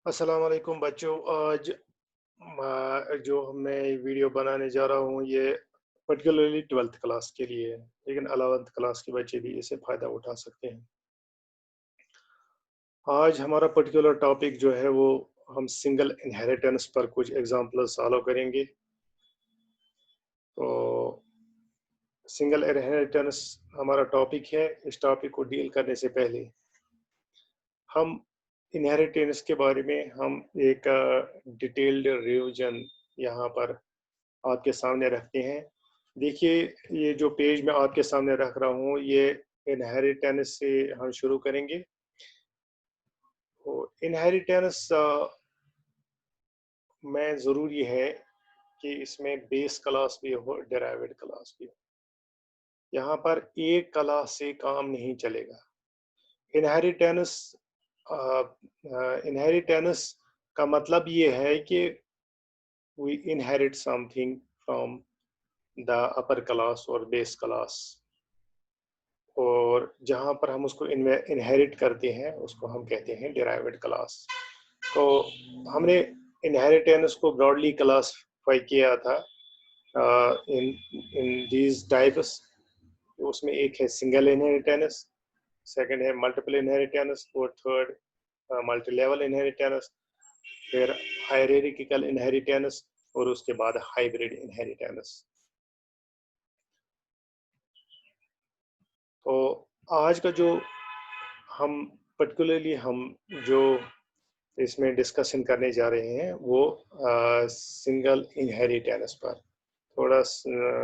अस्सलाम वालेकुम बच्चों। आज जो मैं वीडियो बनाने जा रहा हूँ ये पर्टिकुलरली 12th क्लास के लिए है, लेकिन 11th क्लास के बच्चे भी इससे फ़ायदा उठा सकते हैं। आज हमारा पर्टिकुलर टॉपिक जो है वो हम सिंगल इनहेरिटेंस पर कुछ एग्जांपल सॉल्व करेंगे। तो सिंगल इनहेरिटेंस हमारा टॉपिक है। इस टॉपिक को डील करने से पहले हम इनहेरिटेंस के बारे में हम एक डिटेल्ड रिवीजन यहाँ पर आपके सामने रखते हैं। देखिए, ये जो पेज मैं आपके सामने रख रहा हूँ ये इनहेरिटेंस से हम शुरू करेंगे। तो इनहेरिटेंस में ज़रूरी है कि इसमें बेस क्लास भी हो, डिराइव्ड क्लास भी हो। यहाँ पर एक क्लास से काम नहीं चलेगा। इनहेरिटेंस इनहेरिटेंस का मतलब ये है कि we inherit something from the upper class और बेस क्लास, और जहाँ पर हम उसको इनहेरिट करते हैं उसको हम कहते हैं डिराइव्ड क्लास। तो हमने इनहेरिटेंस को ब्रॉडली क्लासिफाई किया था इन इन दीज टाइप्स। उसमें एक है सिंगल इनहेरिटेंस, सेकंड है मल्टीपल इनहेरिटेंस, और थर्ड मल्टी लेवल इनहेरिटेंस, फिर हायरार्किकल इनहेरिटेंस, और उसके बाद हाइब्रिड इनहेरिटेंस। तो आज का जो हम पर्टिकुलरली हम जो इसमें डिस्कशन करने जा रहे हैं वो सिंगल इनहेरिटेंस पर। थोड़ा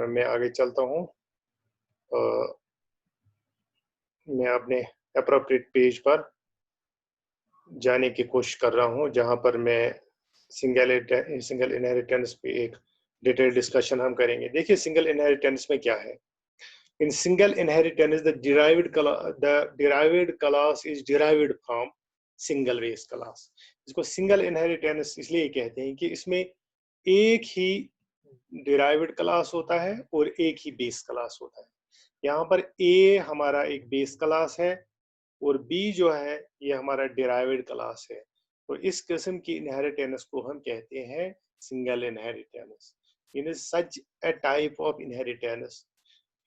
मैं आगे चलता हूँ। मैं अपने अप्रोप्रिएट पेज पर जाने की कोशिश कर रहा हूँ जहाँ पर मैं सिंगल इनहेरिटेंस पे एक डिटेल डिस्कशन हम करेंगे। देखिए, सिंगल इनहेरिटेंस में क्या है। In single inheritance, the derived class is derived from single base class. इसको सिंगल इनहेरिटेंस इसलिए कहते हैं कि इसमें एक ही डिराइव्ड क्लास होता है और एक ही बेस क्लास होता है। यहाँ पर ए हमारा एक बेस क्लास है और बी जो है ये हमारा डिराइव्ड क्लास है। तो इस किस्म की इनहेरिटेंस को हम कहते हैं single inheritance. In such a type of inheritance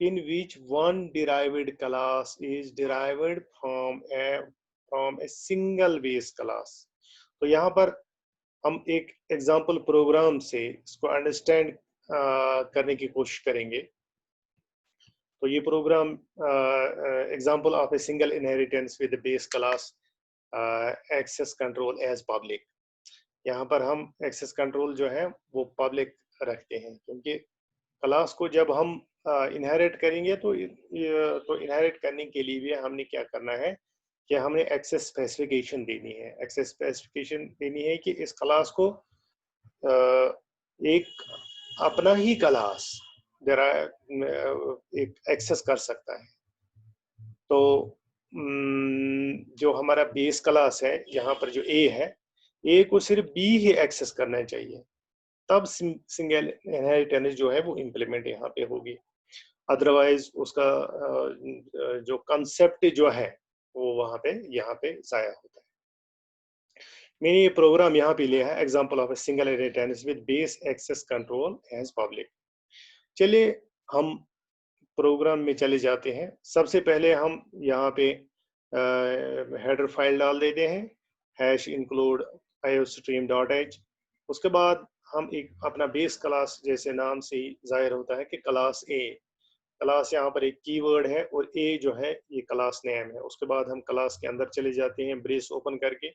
in which one derived class is derived from a single base class। तो यहाँ पर हम एक एग्जाम्पल प्रोग्राम से इसको अंडरस्टैंड करने की कोशिश करेंगे। तो ये program example of a single inheritance with base class access control as public. यहाँ पर हम एक्सेस कंट्रोल जो है वो पब्लिक रखते हैं, क्योंकि क्लास को जब हम इनहेरिट करेंगे तो इनहेरिट करने के लिए भी हमने क्या करना है कि हमने एक्सेस स्पेसिफिकेशन देनी है। एक्सेस स्पेसिफिकेशन देनी है कि इस क्लास को एक अपना ही क्लास एक एक्सेस कर सकता है। तो जो हमारा बेस क्लास है यहाँ पर जो ए है, ए को सिर्फ बी ही एक्सेस करना चाहिए, तब सिंगल इनहेरिटेंस जो है वो इम्प्लीमेंट यहाँ पे होगी। अदरवाइज उसका जो कंसेप्ट जो है वो वहां पे यहाँ पे जाया होता है। मैंने ये प्रोग्राम यहाँ पे लिया है, example of a single inheritance with base access control as public. चलिए हम प्रोग्राम में चले जाते हैं। सबसे पहले हम यहाँ पे हेडर फाइल डाल देते हैं, हैश इंक्लूड iostream.h। उसके बाद हम एक अपना बेस क्लास, जैसे नाम से ही जाहिर होता है कि क्लास ए, क्लास यहाँ पर एक कीवर्ड है और ए जो है ये क्लास नेम है। उसके बाद हम क्लास के अंदर चले जाते हैं ब्रेस ओपन करके।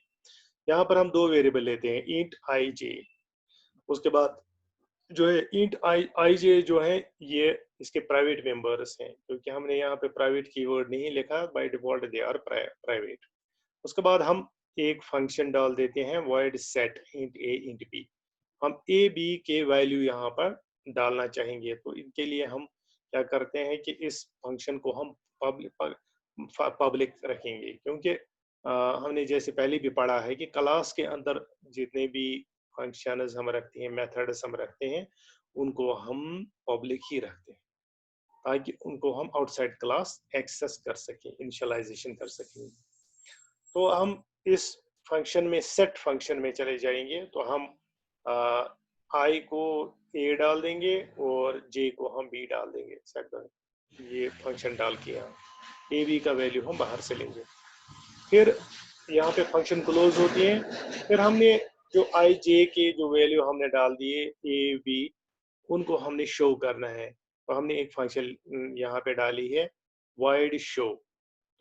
यहाँ पर हम दो वेरिएबल लेते हैं, इंट आई जे। उसके बाद जो है इंट आई जे जो है ये इसके प्राइवेट मेंबर्स हैं, क्योंकि हमने यहाँ पे प्राइवेट कीवर्ड नहीं लिखा, by default they are private. उसके बाद हम एक फंक्शन डाल देते हैं void set int a int b। हम ए बी के वैल्यू यहाँ पर डालना चाहेंगे, तो इनके लिए हम क्या करते हैं कि इस फंक्शन को हम पब्लिक रखेंगे, क्योंकि हमने जैसे पहले भी पढ़ा है कि क्लास के अंदर जितने भी फंक्शंस हम रखते हैं, मेथड्स हम रखते हैं, उनको हम पब्लिक ही रखते हैं ताकि उनको हम आउटसाइड क्लास एक्सेस कर सकें, इनिशियलाइजेशन कर सकें। तो हम इस फंक्शन में सेट फंक्शन में चले जाएंगे तो हम आई को ए डाल देंगे और जे को हम बी डाल देंगे। सेट ये फंक्शन डाल के यहाँ ए बी का वैल्यू हम बाहर से लेंगे। फिर यहाँ पे फंक्शन क्लोज होती है। फिर हमने जो आई जे के जो वैल्यू हमने डाल दिए ए बी उनको हमने शो करना है। तो हमने एक फंक्शन यहाँ पे डाली है वाइड शो।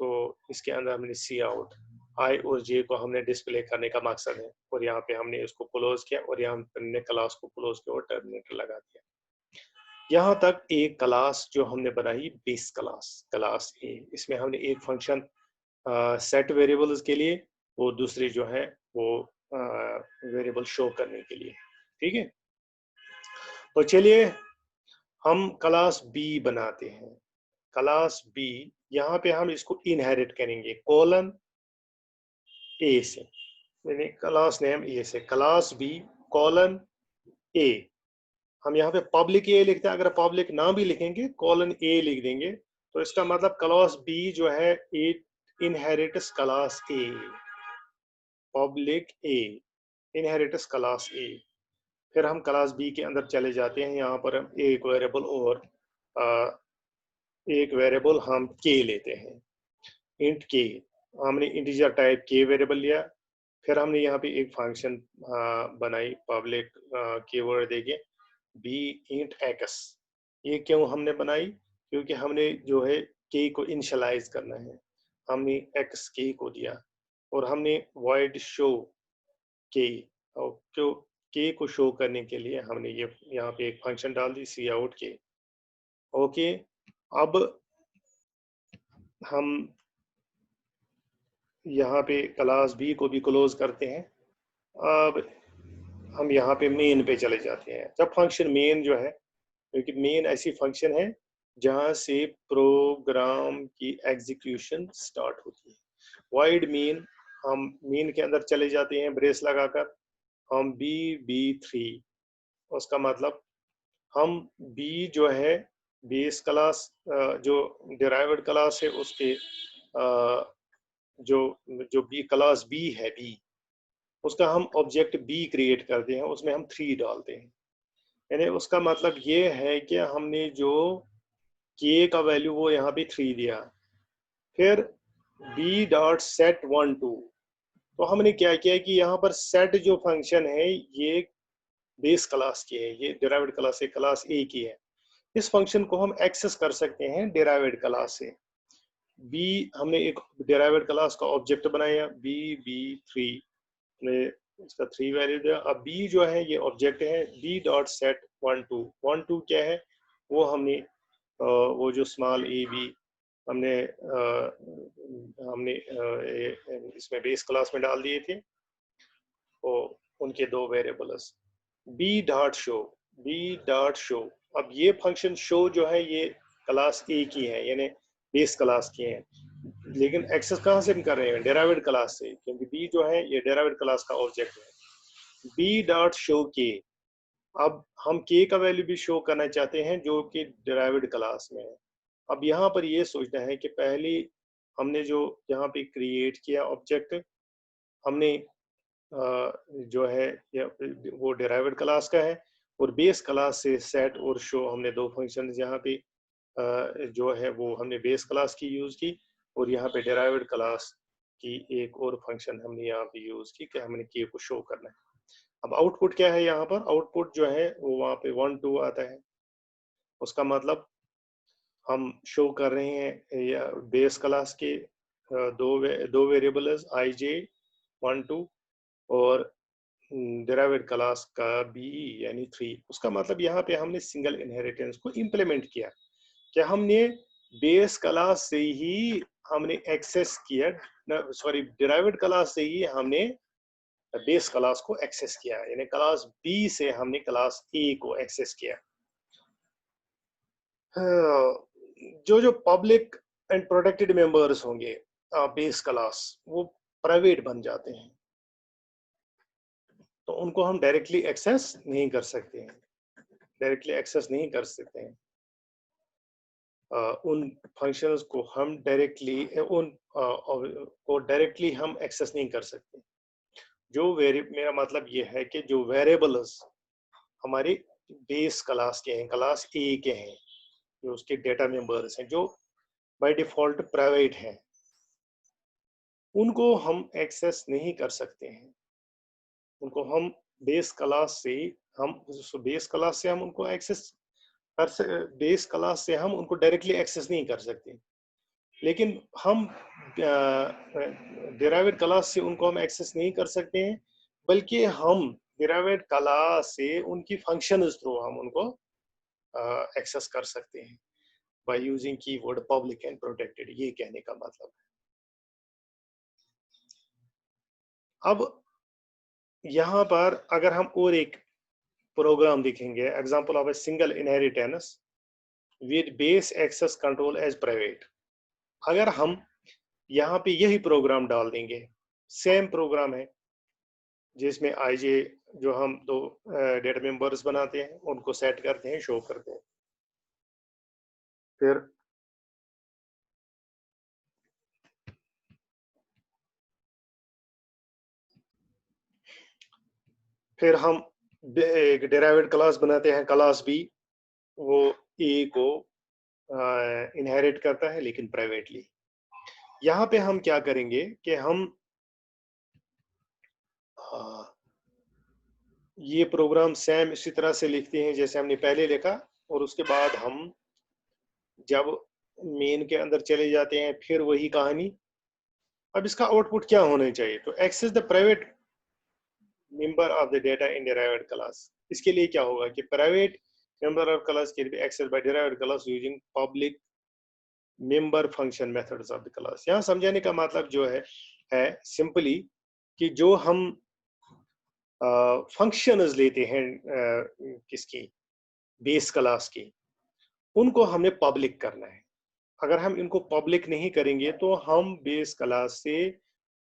तो इसके अंदर हमने सी आउट आई और जे को हमने डिस्प्ले करने का मकसद है और यहाँ पे हमने इसको क्लोज किया और यहाँ हमने क्लास को क्लोज किया और टर्मिनेटर लगा दिया। यहाँ तक एक क्लास जो हमने बनाई बेस क्लास ए, इसमें हमने एक फंक्शन सेट वेरिएबल्स के लिए, वो दूसरी जो है वो वेरिएबल शो करने के लिए। ठीक है, तो चलिए हम क्लास बी बनाते हैं। क्लास बी यहाँ पे हम इसको इनहेरिट करेंगे कॉलन ए से, यानी क्लास नेम ए से क्लास बी कॉलन ए। हम यहाँ पे पब्लिक ए लिखते हैं, अगर पब्लिक ना भी लिखेंगे कॉलन ए लिख देंगे तो इसका मतलब क्लास बी जो है it inherits class A, public A inherits class ए। फिर हम क्लास बी के अंदर चले जाते हैं। यहाँ पर हम एक वेरिएबल और एक वेरिएबल हम के लेते हैं, इंट के। हमने इंटीजर टाइप के वेरिएबल लिया। फिर हमने यहाँ पे एक फंक्शन बनाई पब्लिक कीवर्ड देके बी इंट एक्स। ये क्यों हमने बनाई? क्योंकि हमने जो है के को इनिशियलाइज करना है। हमने एक्स के को दिया और हमने वॉइड शो के, और जो के को शो करने के लिए हमने ये यहाँ पे एक फंक्शन डाल दी सी आउट के। ओके, अब हम यहाँ पे क्लास बी को भी क्लोज करते हैं। अब हम यहाँ पे मेन पे चले जाते हैं। जब फंक्शन मेन जो है, क्योंकि मेन ऐसी फंक्शन है जहाँ से प्रोग्राम की एग्जीक्यूशन स्टार्ट होती है। वाइड मेन, हम मेन के अंदर चले जाते हैं ब्रेस लगाकर, हम बी3, उसका मतलब हम बी जो है बेस क्लास जो डिराइव्ड क्लास है उसके जो जो बी क्लास बी है बी, उसका हम ऑब्जेक्ट बी क्रिएट करते हैं, उसमें हम 3 डालते हैं। यानी उसका मतलब ये है कि हमने जो के का वैल्यू वो यहाँ पे 3 दिया। फिर बी डॉट सेट 1 2, तो हमने क्या किया कि यहाँ पर सेट जो फंक्शन है ये बेस क्लास की है, ये डिराइव्ड क्लास है, क्लास ए की है। इस फंक्शन को हम एक्सेस कर सकते हैं डिराइव्ड क्लास से। बी हमने एक डिराइव्ड क्लास का ऑब्जेक्ट बनाया बी3 ने इसका 3 वैल्यू दिया। अब बी जो है ये ऑब्जेक्ट है बी डॉट सेट 1 2। 1 2 क्या है? वो हमने वो जो स्मॉल ए बी हमने इसमें बेस क्लास में डाल दिए थे, तो उनके 2 वेरिएबल्स बी डॉट शो। अब ये फंक्शन शो जो है ये क्लास ए की है, यानी बेस क्लास की है, लेकिन एक्सेस कहाँ से हम कर रहे हैं? डिराइव्ड क्लास से, क्योंकि बी जो है ये डिराइव्ड क्लास का ऑब्जेक्ट है। बी डॉट शो के, अब हम के का वैल्यू भी शो करना चाहते हैं जो कि डिराइव्ड क्लास में है। अब यहाँ पर ये सोचना है कि पहले हमने जो यहाँ पे क्रिएट किया ऑब्जेक्ट, हमने जो है वो डिराइव्ड क्लास का है, और बेस क्लास से सेट और शो हमने 2 फंक्शन यहाँ पे जो है वो हमने बेस क्लास की यूज की, और यहाँ पे डिराइव्ड क्लास की एक और फंक्शन हमने यहाँ पे यूज की कि हमने के को शो करना है। अब आउटपुट क्या है? यहाँ पर आउटपुट जो है वो वहाँ पे 1 2 आता है। उसका मतलब हम शो कर रहे हैं या बेस क्लास के दो वेरिएबल्स आई जे 1 2 और डिराइव्ड क्लास का बी यानी 3। उसका मतलब यहाँ पे हमने सिंगल इनहेरिटेंस को इम्प्लीमेंट किया, क्या हमने बेस क्लास से ही हमने एक्सेस किया, सॉरी डिराइव्ड क्लास से ही हमने बेस क्लास को एक्सेस किया, यानी क्लास बी से हमने क्लास ए को एक्सेस किया। जो जो पब्लिक एंड प्रोटेक्टेड मेंबर्स होंगे बेस क्लास, वो प्राइवेट बन जाते हैं, तो उनको हम डायरेक्टली एक्सेस नहीं कर सकते हैं, उन फंक्शंस को हम डायरेक्टली हम एक्सेस नहीं कर सकते। मेरा मतलब ये है कि जो वेरिएबल्स हमारे बेस क्लास के हैं, क्लास ए के हैं, जो उसके डेटा मेंबर्स हैं, जो बाय डिफॉल्ट प्राइवेट हैं, उनको हम एक्सेस नहीं कर सकते हैं। उनको हम बेस क्लास से हम बेस क्लास से हम उनको एक्सेस बेस क्लास से हम उनको डायरेक्टली एक्सेस नहीं कर सकते, लेकिन हम डिराइव्ड क्लास से उनको हम एक्सेस नहीं कर सकते हैं, बल्कि हम डिराइव्ड क्लास से उनकी फंक्शंस थ्रू हम उनको एक्सेस कर सकते हैं by using keyword public and protected. ये कहने का मतलब है। अब यहाँ पर अगर हम और एक प्रोग्राम देखेंगे, example of a single inheritance with base access control as private. अगर हम यहाँ पे यही प्रोग्राम डाल देंगे, सेम प्रोग्राम है जिसमें आईजे जो हम दो डेटा मेंबर्स बनाते हैं उनको सेट करते हैं, शो करते हैं, फिर हम एक डेराइव्ड क्लास बनाते हैं, क्लास बी, वो ए को इनहेरिट करता है लेकिन प्राइवेटली। यहाँ पे हम क्या करेंगे कि हम ये प्रोग्राम सेम इसी तरह से लिखते हैं जैसे हमने पहले लिखा, और उसके बाद हम जब मेन के अंदर चले जाते हैं फिर वही कहानी। अब इसका आउटपुट क्या होना चाहिए? तो access the private member of the data in derived class. इसके लिए क्या होगा कि private member of class can be access by derived class using public member function methods of the class. यहाँ समझाने का मतलब जो है सिंपली कि जो हम फंक्शंस लेते हैं किसकी, बेस क्लास की, उनको हमने पब्लिक करना है। अगर हम इनको पब्लिक नहीं करेंगे तो हम बेस क्लास से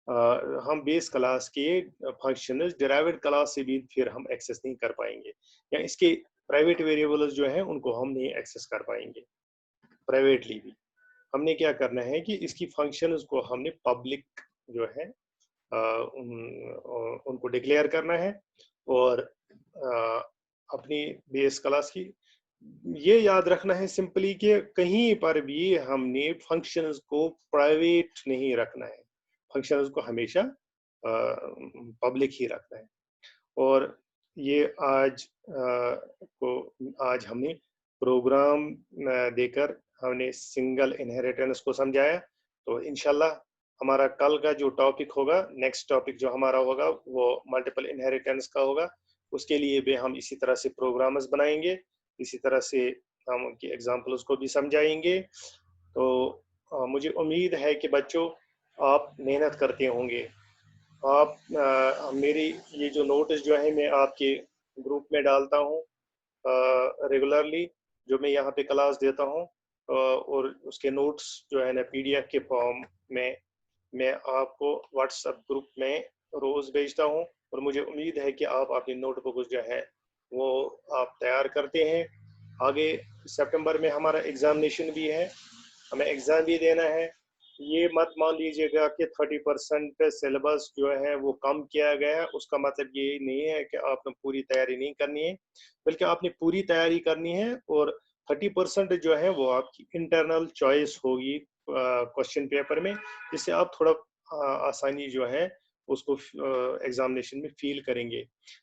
हम बेस क्लास के फंक्शंस डिराइव्ड क्लास से भी फिर हम एक्सेस नहीं कर पाएंगे, या इसके प्राइवेट वेरिएबल्स जो हैं उनको हम नहीं एक्सेस कर पाएंगे प्राइवेटली भी। हमने क्या करना है कि इसकी फंक्शंस को हमने पब्लिक जो है उनको डिक्लेयर करना है, और अपनी बेस क्लास की ये याद रखना है सिंपली कि कहीं पर भी हमने फंक्शंस को प्राइवेट नहीं रखना है, फंक्शंस को हमेशा पब्लिक ही रखना है। और ये आज हमने प्रोग्राम देकर हमने सिंगल इनहेरिटेंस को समझाया। तो इंशाल्लाह हमारा कल का जो टॉपिक होगा, नेक्स्ट टॉपिक जो हमारा होगा वो मल्टीपल इनहेरिटेंस का होगा। उसके लिए भी हम इसी तरह से प्रोग्राम्स बनाएंगे, इसी तरह से हम उनकी एग्जाम्पल्स को भी समझाएंगे। तो मुझे उम्मीद है कि बच्चों आप मेहनत करते होंगे। आप मेरी ये जो नोट्स जो है मैं आपके ग्रुप में डालता हूँ रेगुलरली, जो मैं यहाँ पे क्लास देता हूँ, और उसके नोट्स जो है ना पीडीएफ के फॉर्म में मैं आपको व्हाट्सएप ग्रुप में रोज भेजता हूँ। और मुझे उम्मीद है कि आप अपनी नोटबुक जो है वो आप तैयार करते हैं। आगे सितंबर में हमारा एग्जामिनेशन भी है, हमें एग्जाम भी देना है। ये मत मान लीजिएगा कि 30% सिलेबस जो है वो कम किया गया है, उसका मतलब ये नहीं है कि आपने पूरी तैयारी नहीं करनी है, बल्कि आपने पूरी तैयारी करनी है। और 30% जो है वो आपकी इंटरनल चॉइस होगी क्वेश्चन पेपर में, जिससे आप थोड़ा आसानी जो है उसको एग्जामिनेशन में फील करेंगे।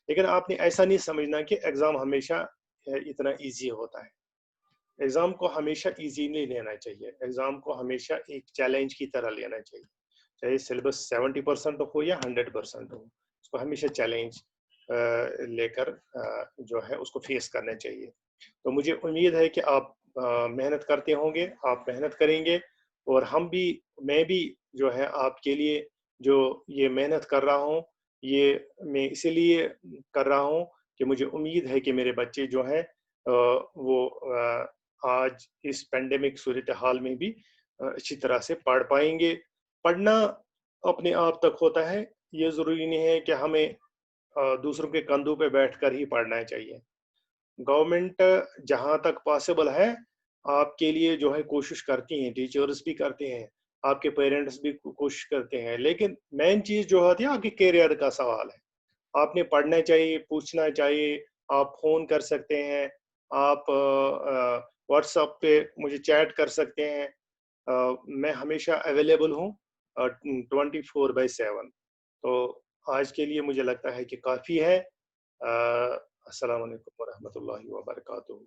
लेकिन आपने ऐसा नहीं समझना कि एग्जाम हमेशा इतना इजी होता है। एग्जाम को हमेशा इजी नहीं लेना चाहिए, एग्जाम को हमेशा एक चैलेंज की तरह लेना चाहिए। चाहे सिलेबस 70% हो या 100% हो, उसको हमेशा चैलेंज लेकर जो है उसको फेस करना चाहिए। तो मुझे उम्मीद है कि आप मेहनत करते होंगे, आप मेहनत करेंगे, और हम भी, मैं भी जो है आपके लिए जो ये मेहनत कर रहा हूँ, ये मैं इसीलिए कर रहा हूँ कि मुझे उम्मीद है कि मेरे बच्चे जो हैं वो आज इस पेंडेमिक सूरत हाल में भी अच्छी तरह से पढ़ पाएंगे। पढ़ना अपने आप तक होता है, ये ज़रूरी नहीं है कि हमें दूसरों के कंधों पे बैठकर ही पढ़ना चाहिए। गवर्नमेंट जहाँ तक पॉसिबल है आपके लिए जो है कोशिश करती हैं, टीचर्स भी करते हैं, आपके पेरेंट्स भी कोशिश करते हैं, लेकिन मेन चीज़ जो होती है आपके करियर का सवाल है। आपने पढ़ना चाहिए, पूछना चाहिए, आप फ़ोन कर सकते हैं, आप व्हाट्सएप पे मुझे चैट कर सकते हैं। मैं हमेशा अवेलेबल हूँ 24/7। तो आज के लिए मुझे लगता है कि काफ़ी है। अस्सलाम वालेकुम व रहमतुल्लाहि व बरकातुहू।